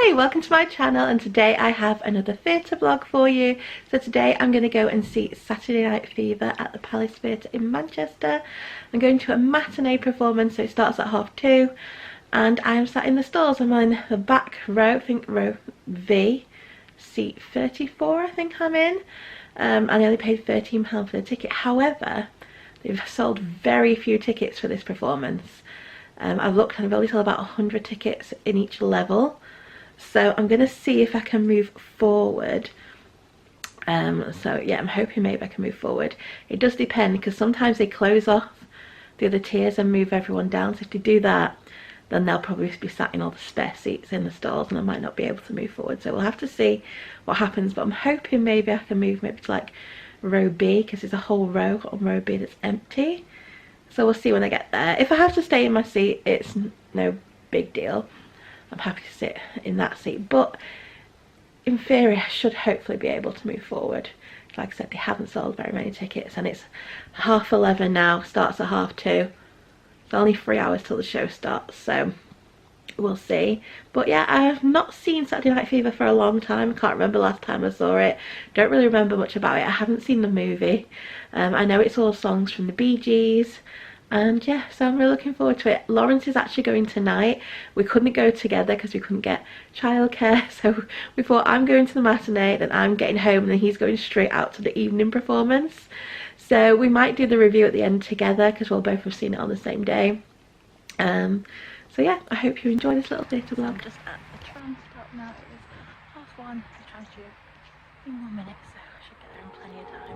Hi, welcome to my channel, and today I have another theatre vlog for you. So today I'm going to go and see Saturday Night Fever at the Palace Theatre in Manchester. I'm going to a matinee performance, so it starts at 2:30, and I am sat in the stalls. I'm in the back row, I think row V, seat 34 I think I'm in, and I only paid £13 for the ticket. However, they've sold very few tickets for this performance. I've looked and I've only sold about 100 tickets in each level. So I'm going to see if I can move forward. So yeah, I'm hoping maybe I can move forward. It does depend, because sometimes they close off the other tiers and move everyone down. So if they do that, then they'll probably be sat in all the spare seats in the stalls and I might not be able to move forward. So we'll have to see what happens. But I'm hoping maybe I can move maybe to like row B, because there's a whole row on row B that's empty. So we'll see when I get there. If I have to stay in my seat, it's no big deal. I'm happy to sit in that seat, but in theory I should hopefully be able to move forward. Like I said, they haven't sold very many tickets, and it's 11:30 now, starts at 2:30. It's only 3 hours till the show starts, so we'll see. But yeah, I have not seen Saturday Night Fever for a long time. I can't remember last time I saw it. Don't really remember much about it. I haven't seen the movie. I know it's all songs from the Bee Gees. And yeah, so I'm really looking forward to it. Lawrence is actually going tonight. We couldn't go together because we couldn't get childcare, so we thought I'm going to the matinee, then I'm getting home, and then he's going straight out to the evening performance. So we might do the review at the end together, because we'll both have seen it on the same day. So yeah, I hope you enjoy this little theatre vlog. I'm just at the tram stop now. It is 1:30. The tram's due in 1 minute, so I should get there in plenty of time.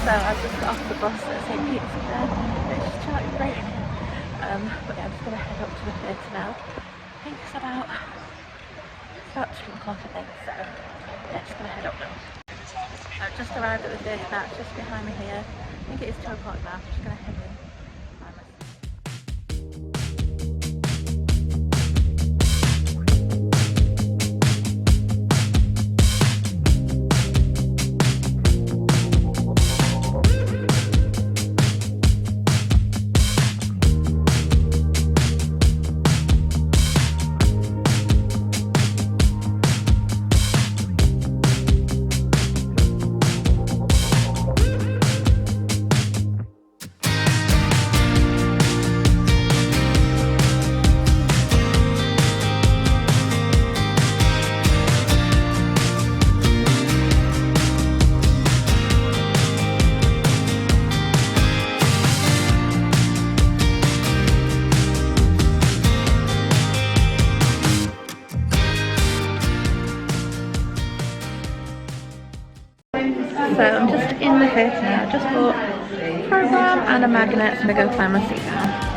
So I've just got off the bus at St. Petersburg. It's starting raining. But yeah, I'm just going to head up to the theatre now. I think it's about 2 o'clock, I think. So yeah, just going to head up now. So I've just arrived at the theatre now. It's just behind me here. I think it is 2 o'clock now. I'm just going to head in. So I'm just in the theatre now. Just bought a programme and a magnet, so I'm going to go find my seat now.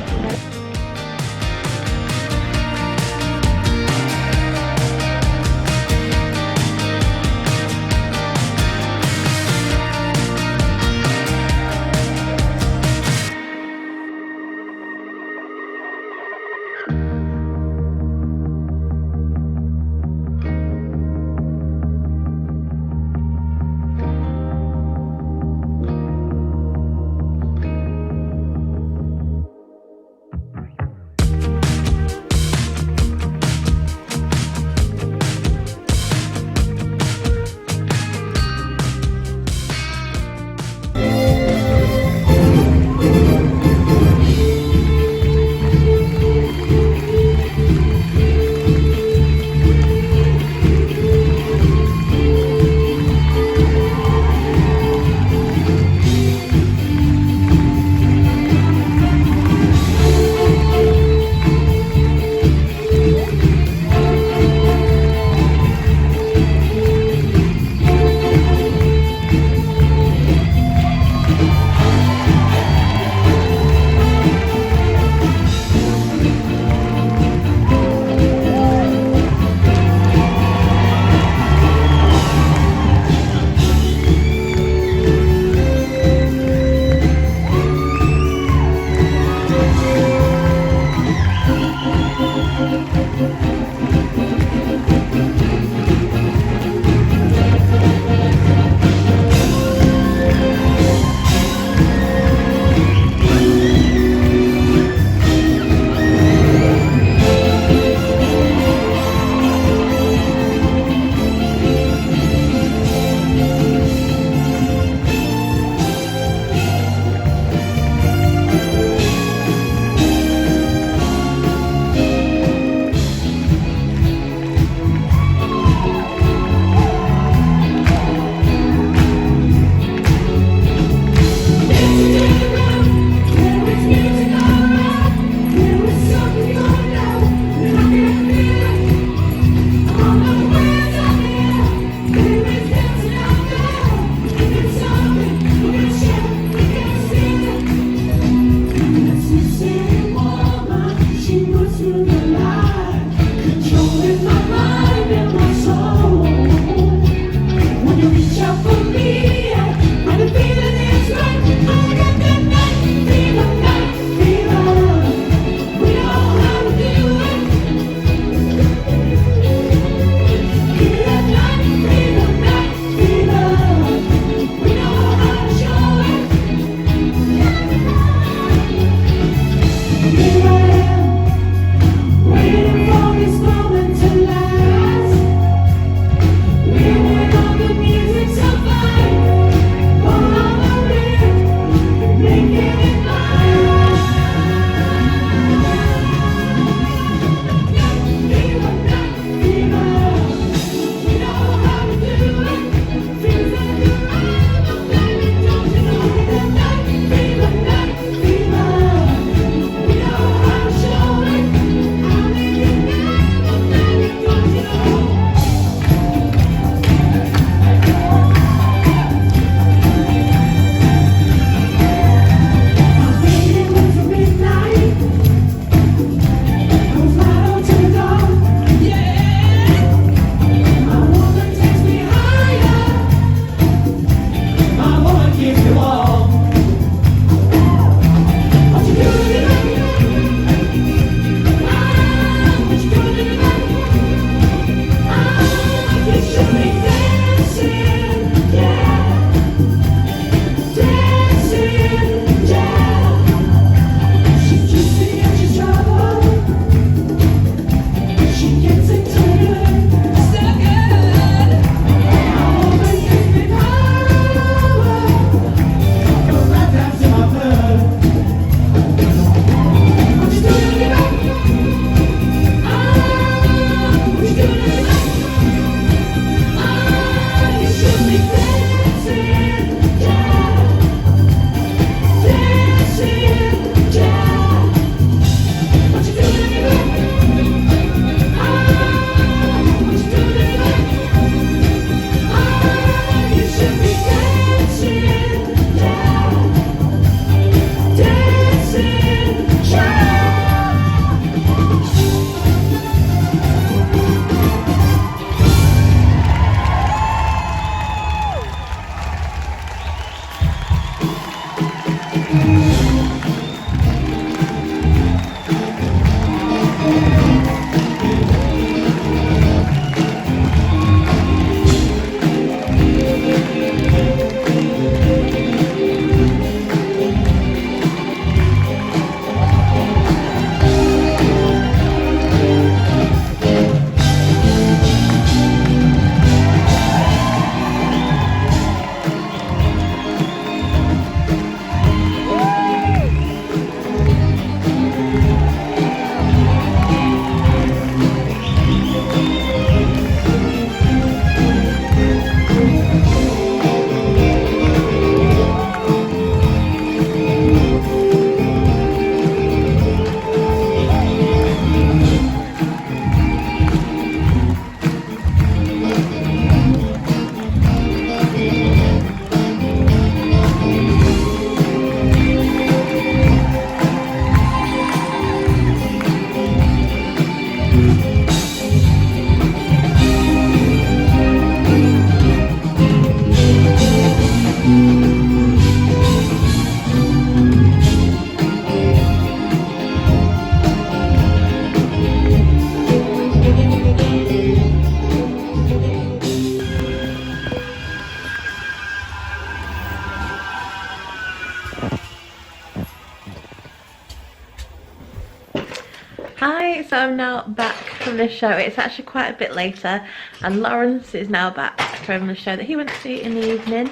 Hi, so I'm now back from the show. It's actually quite a bit later and Lawrence is now back from the show that he went to see in the evening.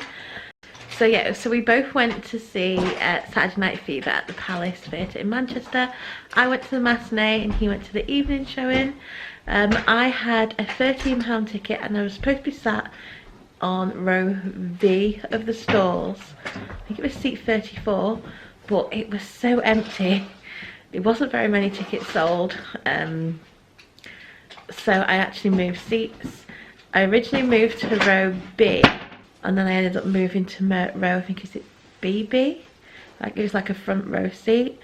So yeah, so we both went to see Saturday Night Fever at the Palace Theatre in Manchester. I went to the matinee and he went to the evening showing. I had a £13 ticket and I was supposed to be sat on row V of the stalls. I think it was seat 34, but it was so empty. There wasn't very many tickets sold, so I actually moved seats. I originally moved to row B, and then I ended up moving to row, I think is it BB? Like it was like a front row seat,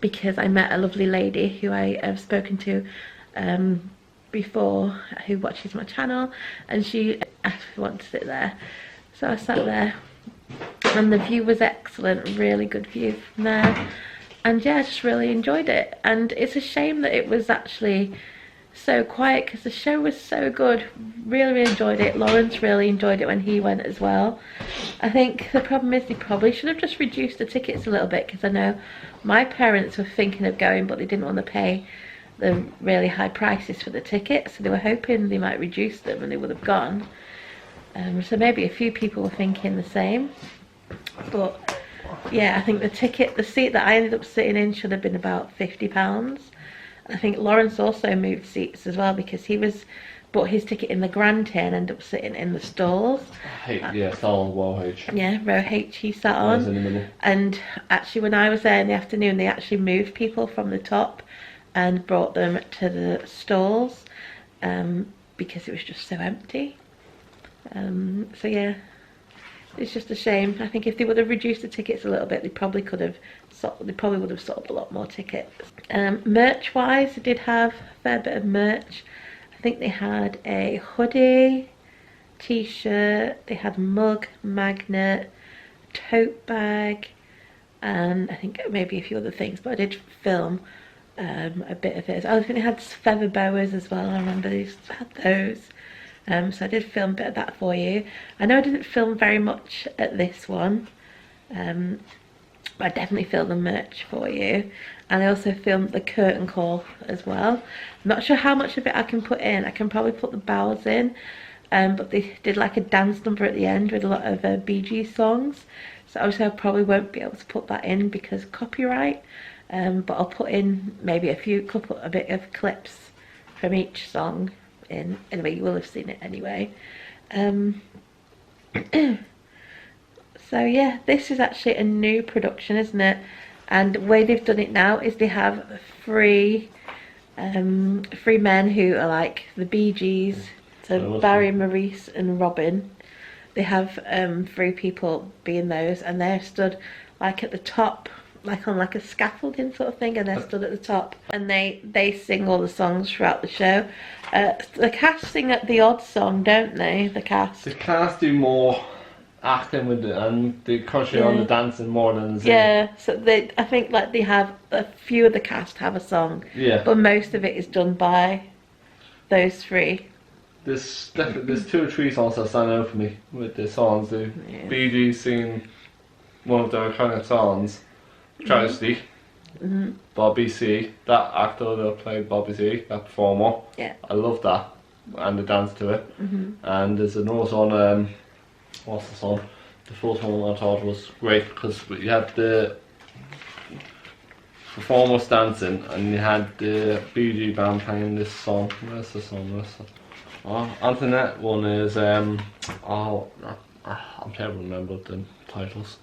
because I met a lovely lady who I have spoken to before, who watches my channel, and she asked if I wanted to sit there. So I sat there. And the view was excellent, really good view from there, and yeah, I just really enjoyed it. And it's a shame that it was actually so quiet because the show was so good. Really enjoyed it. Lawrence really enjoyed it when he went as well. I think the problem is they probably should have just reduced the tickets a little bit, because I know my parents were thinking of going but they didn't want to pay the really high prices for the tickets, so they were hoping they might reduce them and they would have gone. So maybe a few people were thinking the same. But yeah, I think the seat that I ended up sitting in should have been about £50. I think Lawrence also moved seats as well, because he bought his ticket in the grand tier and ended up sitting in the stalls. Yeah, stall row H. Yeah, row H he sat on. In the middle. And actually when I was there in the afternoon, they actually moved people from the top and brought them to the stalls, because it was just so empty. So yeah, it's just a shame. I think if they would have reduced the tickets a little bit, they probably would have sold a lot more tickets. Merch wise, they did have a fair bit of merch. I think they had a hoodie, t-shirt, they had mug, magnet, tote bag, and I think maybe a few other things, but I did film a bit of it. I think they had feather boas as well. I remember they had those. So I did film a bit of that for you. I know I didn't film very much at this one, but I definitely filmed the merch for you. And I also filmed the curtain call as well. I'm not sure how much of it I can put in. I can probably put the bows in, but they did like a dance number at the end with a lot of Bee Gees songs. So obviously I probably won't be able to put that in because copyright. But I'll put in maybe a bit of clips from each song in. Anyway, you will have seen it anyway. So yeah, this is actually a new production, isn't it? And the way they've done it now is they have three men who are like the Bee Gees. So Barry, Maurice and Robin. They have 3 people being those, and they're stood like at the top, like on like a scaffolding sort of thing, and they're stood at the top, and they sing all the songs throughout the show. The cast sing at the odd song, don't they? The cast do more acting with it, and they concentrate on the dancing more than the singing. Yeah, so I think like they have a few of the cast have a song, but most of it is done by those 3. There's 2 or 3 songs that stand out for me with the songs. The Bee Gees sing one of their iconic songs, Tragedy. Bobby C, that actor that played Bobby C, that performer. Yeah. I love that, and the dance to it. And there's another song, what's the song? The first one I thought was great because you had the performers dancing and you had the Bee Gees band playing this song. Where's the song? Antoinette one is I'm trying to remember the titles.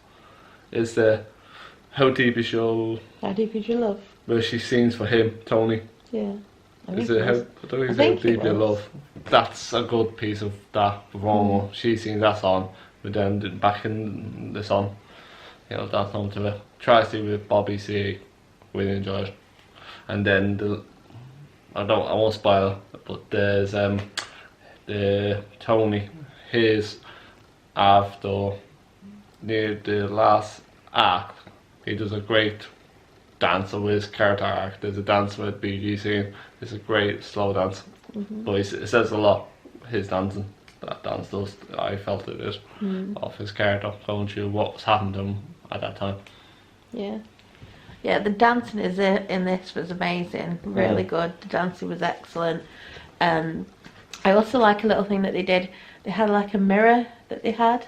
Is the How Deep Is Your Love? Where she sings for him, Tony. Yeah. Is it How Deep Is Your Love? That's a good piece of that performer. She sings that song with them back in the song. You know, that song to it. Tries to with Bobby C. Really enjoyed. And then I won't spoil, but there's the Tony, his after near the last act, he does a great dance with his character act. There's a dance with Bee Gees scene. It's a great slow dance, but it says a lot. His dancing, that dance does. I felt it is of his character going through what was happening to him at that time. Yeah. Yeah, the dancing in this was amazing, really good. The dancing was excellent. I also like a little thing that they did. They had like a mirror that they had,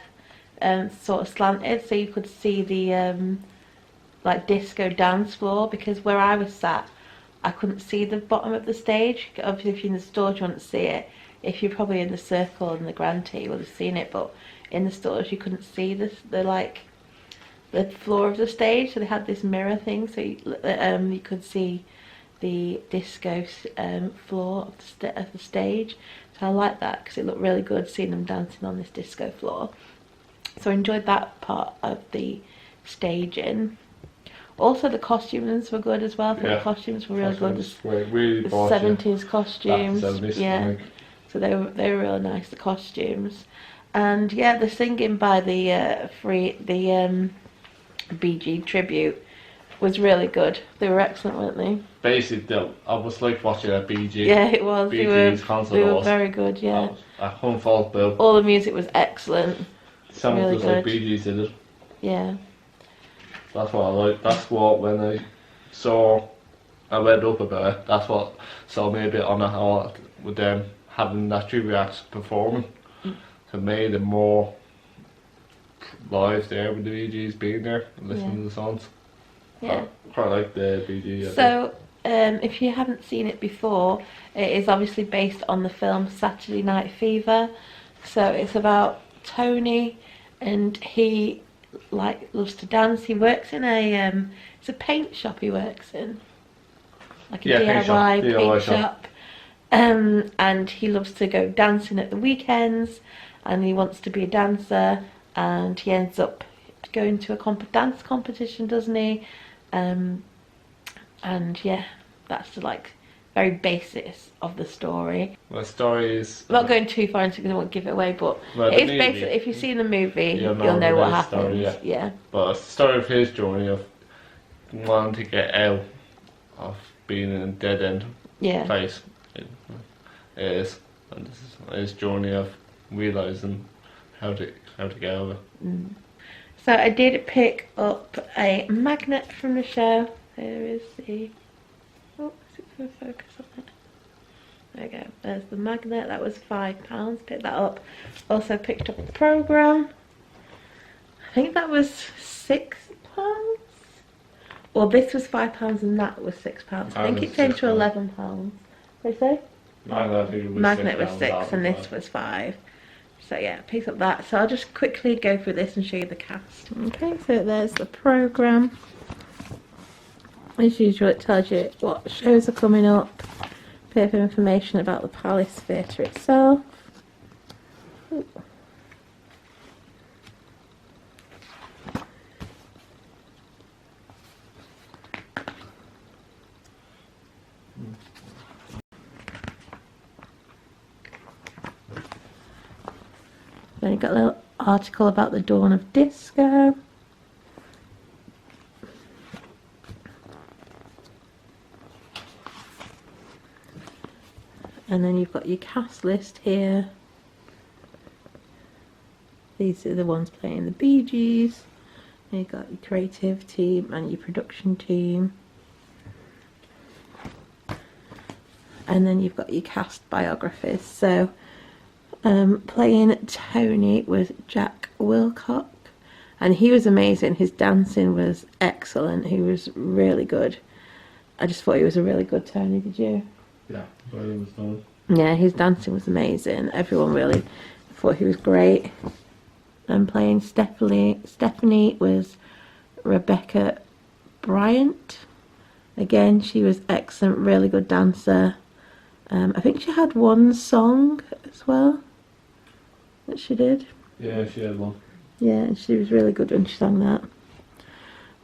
sort of slanted, so you could see the like disco dance floor. Because where I was sat, I couldn't see the bottom of the stage. Obviously, if you're in the stores, you wouldn't see it. If you're probably in the circle and the grand tier, you would have seen it. But in the stores, you couldn't see the floor of the stage. So they had this mirror thing, so you could see the disco floor of the stage. So I like that because it looked really good seeing them dancing on this disco floor. So I enjoyed that part of the staging. Also the costumes were good as well. I thought the costumes were really good. Really the 70s costumes. So they were really nice, the costumes. And yeah, the singing by the Bee Gees tribute was really good. They were excellent, weren't they? Basically, I was like watching a Bee Gees. Yeah, it was. Bee Gees concert. They were very good. Yeah. I couldn't fault them. All the music was excellent. Sounded really just good. Like Bee Gees did it. Yeah. That's what I like. That's what when I read up about it. That's what sold me a bit on how with them having that tribute act performing. So it made it more live there with the Bee Gees being there and listening to the songs. Yeah. I quite like the Bee Gees. So, if you haven't seen it before, it is obviously based on the film Saturday Night Fever. So it's about Tony, and he loves to dance. He works in it's a paint shop. He works in like a DIY paint shop. And he loves to go dancing at the weekends, and he wants to be a dancer, and he ends up going to a dance competition, doesn't he? And yeah, that's like very basis of the story. The story is... I'm not going too far into it because I won't give it away, but it is basically, if you've seen the movie, you'll know what happens. Story, yeah. But it's the story of his journey of wanting to get out of being in a dead end place. It is. And this is his journey of realising how to get over. So I did pick up a magnet from the show. There is the... Oh, is it going to focus on it? There we go. There's the magnet. That was £5. Picked that up. Also picked up a programme. I think that was £6. Well, this was £5 and that was £6. I think it came to £11. What did I say? Magnet was 6 and this was 5. So yeah, picked up that. So I'll just quickly go through this and show you the cast. Okay, so there's the programme. As usual, it tells you what shows are coming up. A bit of information about the Palace Theatre itself. Ooh. Then you've got a little article about the dawn of disco. And then you've got your cast list here. These are the ones playing the Bee Gees. And you've got your creative team and your production team. And then you've got your cast biographies. So playing Tony was Jack Wilcock, and he was amazing. His dancing was excellent. He was really good. I just thought he was a really good Tony, did you? Yeah, very was done. Yeah, his dancing was amazing. Everyone really thought he was great. And playing Stephanie was Rebecca Bryant. Again, she was excellent, really good dancer. I think she had one song as well that she did. Yeah, she had one. Yeah, and she was really good when she sang that.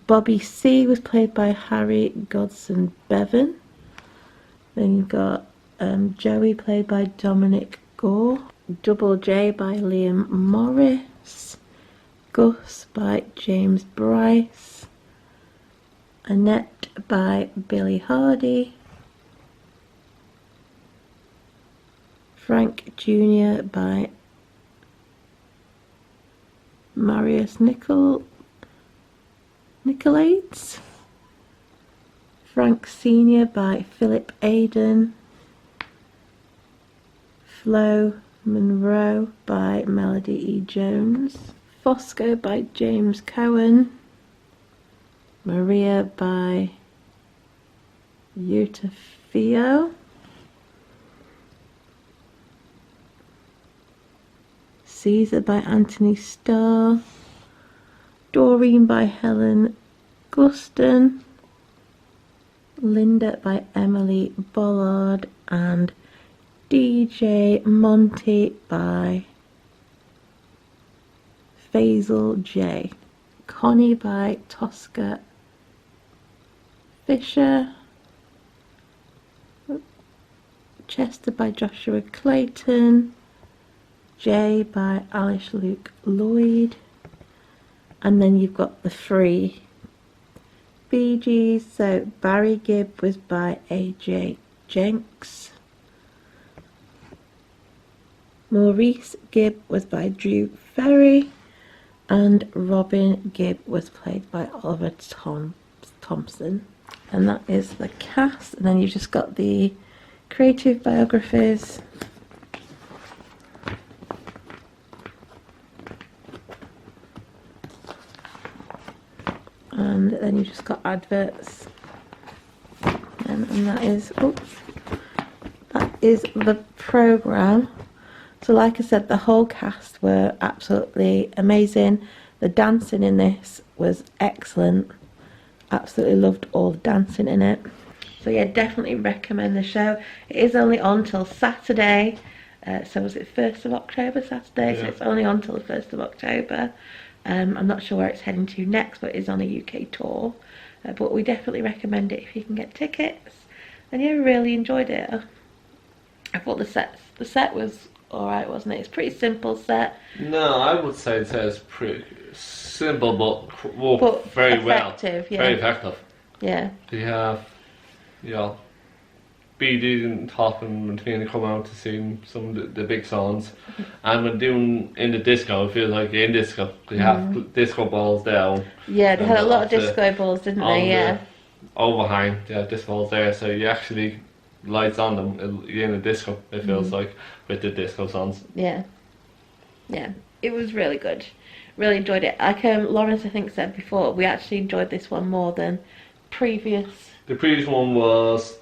Bobby C was played by Harry Godson Bevan. Then you've got Joey played by Dominic Gore. Double J by Liam Morris. Gus by James Bryce. Annette by Billy Hardy. Frank Jr. by Marius Nicolaides. Frank Sr. by Philip Aden. Flo Monroe by Melody E. Jones. Fosco by James Cohen. Maria by Yuta Fio. Caesar by Anthony Starr. Doreen by Helen Gluston. Linda by Emily Bollard. And DJ Monty by Faisal J. Connie by Tosca Fisher. Chester by Joshua Clayton. Jay by Alice Luke Lloyd. And then you've got the free Bee Gees. So Barry Gibb was by AJ Jenks. Maurice Gibb was by Drew Ferry. And Robin Gibb was played by Oliver Thompson. And that is the cast. And then you've just got the creative biographies. And then you've just got adverts. And that is the programme. So like I said, the whole cast were absolutely amazing. The dancing in this was excellent. Absolutely loved all the dancing in it. So yeah, definitely recommend the show. It is only on till Saturday. So was it 1st of October, Saturday? Yeah. So it's only on till the 1st of October. I'm not sure where it's heading to next, but it is on a UK tour. But we definitely recommend it if you can get tickets. and yeah, really enjoyed it. I thought the set was alright, wasn't it? It's a pretty simple set. No, I would say the set is pretty simple, but worked very effective, well. yeah. Very effective. Yeah. You have, you know, BD and Top and Matinee come out to sing some of the big songs, and when doing in the disco, it feels like you're in disco. You have disco balls down. Yeah, they had a lot of disco balls, didn't they? Yeah. Overhang, yeah, disco balls there, so you actually lights on them. You're in a disco. It feels like with the disco songs. Yeah, yeah, it was really good. Really enjoyed it. Like Lawrence, I think, said before, we actually enjoyed this one more than previous. The previous one was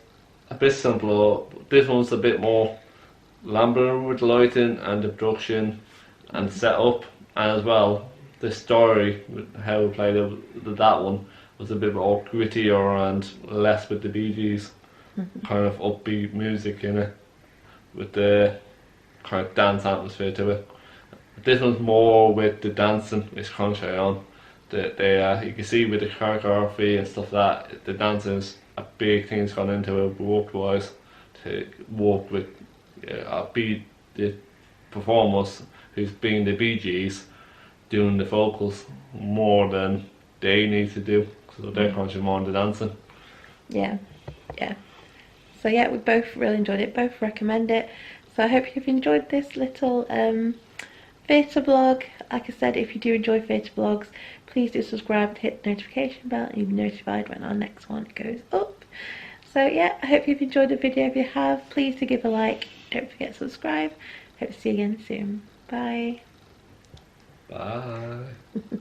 a bit simpler. This one's a bit more elaborate with the lighting and the production and setup, and as well the story with how it played out. That one was a bit more grittier and less with the Bee Gees kind of upbeat music in it, with the kind of dance atmosphere to it. This one's more with the dancing. It's contrary on. You can see with the choreography and stuff that the dancing is a big thing that's gone into it work wise, to work with be the performers who's being the Bee Gees doing the vocals more than they need to do, so they're concentrating more on the dancing. Yeah, yeah. So yeah, we both really enjoyed it, both recommend it. So I hope you've enjoyed this little theatre blog. Like I said, if you do enjoy theatre blogs, please do subscribe and hit the notification bell, and you'll be notified when our next one goes up. So yeah, I hope you've enjoyed the video. If you have, please do give a like. Don't forget to subscribe. Hope to see you again soon. Bye. Bye.